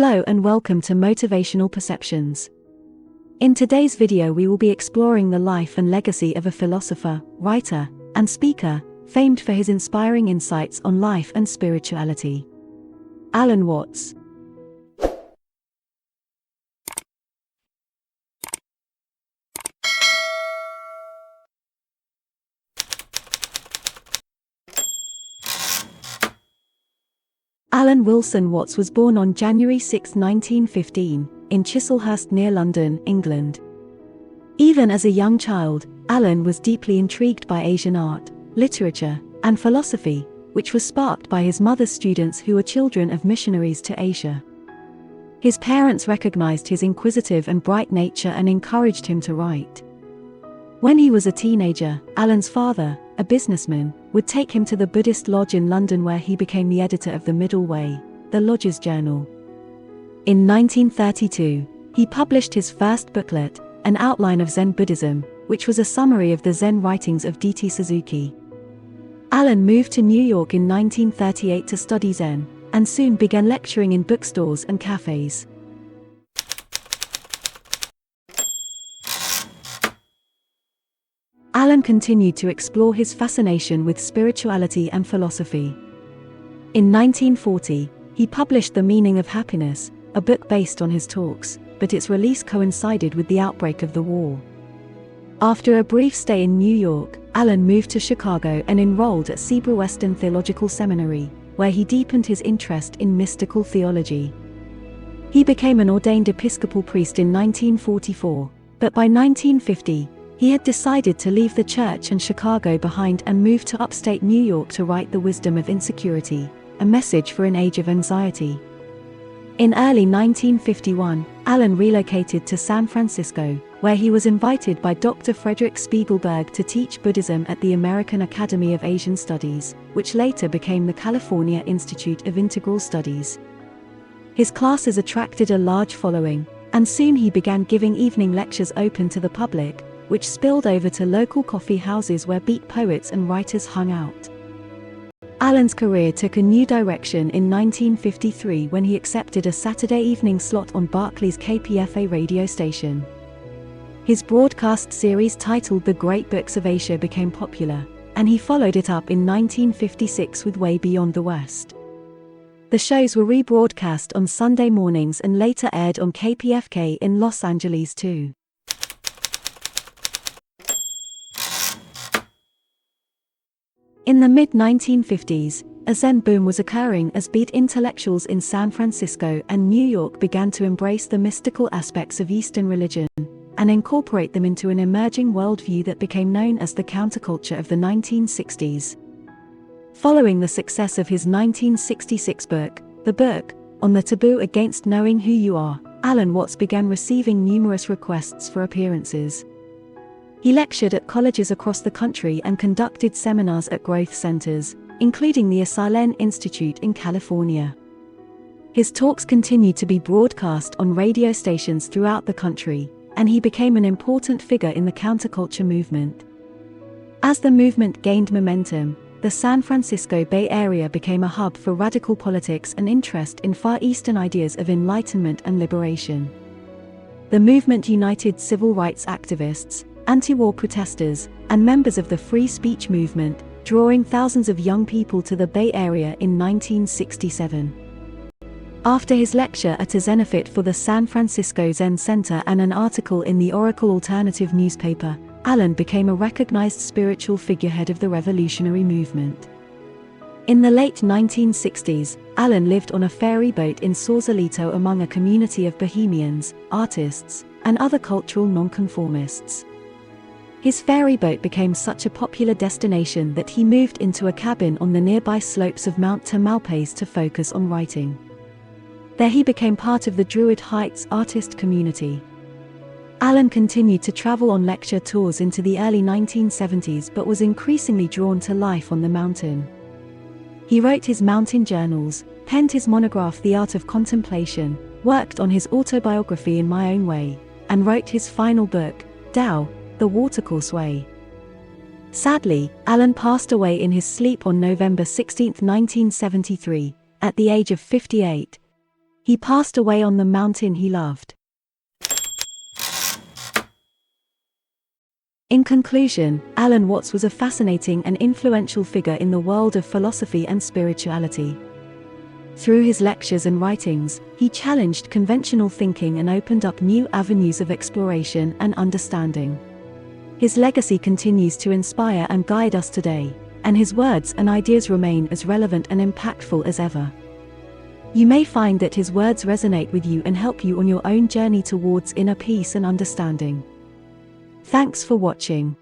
Hello and welcome to Motivational Perceptions. In today's video we will be exploring the life and legacy of a philosopher, writer, and speaker, famed for his inspiring insights on life and spirituality. Alan Watts. Alan Wilson Watts was born on January 6, 1915, in Chislehurst near London, England. Even as a young child, Alan was deeply intrigued by Asian art, literature, and philosophy, which was sparked by his mother's students who were children of missionaries to Asia. His parents recognized his inquisitive and bright nature and encouraged him to write. When he was a teenager, Alan's father, a businessman, would take him to the Buddhist lodge in London where he became the editor of the Middle Way, the lodge's journal. In 1932, he published his first booklet, An Outline of Zen Buddhism, which was a summary of the Zen writings of D.T. Suzuki. Alan moved to New York in 1938 to study Zen, and soon began lecturing in bookstores and cafes. Alan continued to explore his fascination with spirituality and philosophy. In 1940, he published The Meaning of Happiness, a book based on his talks, but its release coincided with the outbreak of the war. After a brief stay in New York, Alan moved to Chicago and enrolled at Sebra Western Theological Seminary, where he deepened his interest in mystical theology. He became an ordained Episcopal priest in 1944, but by 1950, he had decided to leave the church and Chicago behind and move to upstate New York to write The Wisdom of Insecurity, a message for an age of anxiety. In early 1951, Alan relocated to San Francisco, where he was invited by Dr. Frederick Spiegelberg to teach Buddhism at the American Academy of Asian Studies, which later became the California Institute of Integral Studies. His classes attracted a large following, and soon he began giving evening lectures open to the public, which spilled over to local coffee houses where beat poets and writers hung out. Alan's career took a new direction in 1953 when he accepted a Saturday evening slot on Berkeley's KPFA radio station. His broadcast series titled The Great Books of Asia became popular, and he followed it up in 1956 with Way Beyond the West. The shows were rebroadcast on Sunday mornings and later aired on KPFK in Los Angeles too. In the mid-1950s, a Zen boom was occurring as beat intellectuals in San Francisco and New York began to embrace the mystical aspects of Eastern religion and incorporate them into an emerging worldview that became known as the counterculture of the 1960s. Following the success of his 1966 book, On the Taboo Against Knowing Who You Are, Alan Watts began receiving numerous requests for appearances. He lectured at colleges across the country and conducted seminars at growth centers, including the Esalen Institute in California. His talks continued to be broadcast on radio stations throughout the country, and he became an important figure in the counterculture movement. As the movement gained momentum, the San Francisco Bay Area became a hub for radical politics and interest in Far Eastern ideas of enlightenment and liberation. The movement united civil rights activists, anti-war protesters, and members of the free speech movement, drawing thousands of young people to the Bay Area in 1967. After his lecture at a Zenefit for the San Francisco Zen Center and an article in the Oracle Alternative newspaper, Alan became a recognized spiritual figurehead of the revolutionary movement. In the late 1960s, Alan lived on a ferry boat in Sausalito among a community of bohemians, artists, and other cultural nonconformists. His ferry boat became such a popular destination that he moved into a cabin on the nearby slopes of Mount Tamalpais to focus on writing. There he became part of the Druid Heights artist community. Alan continued to travel on lecture tours into the early 1970s but was increasingly drawn to life on the mountain. He wrote his mountain journals, penned his monograph The Art of Contemplation, worked on his autobiography In My Own Way, and wrote his final book, Tao, The Watercourse Way. Sadly, Alan passed away in his sleep on November 16, 1973, at the age of 58. He passed away on the mountain he loved. In conclusion, Alan Watts was a fascinating and influential figure in the world of philosophy and spirituality. Through his lectures and writings, he challenged conventional thinking and opened up new avenues of exploration and understanding. His legacy continues to inspire and guide us today, and his words and ideas remain as relevant and impactful as ever. You may find that his words resonate with you and help you on your own journey towards inner peace and understanding. Thanks for watching.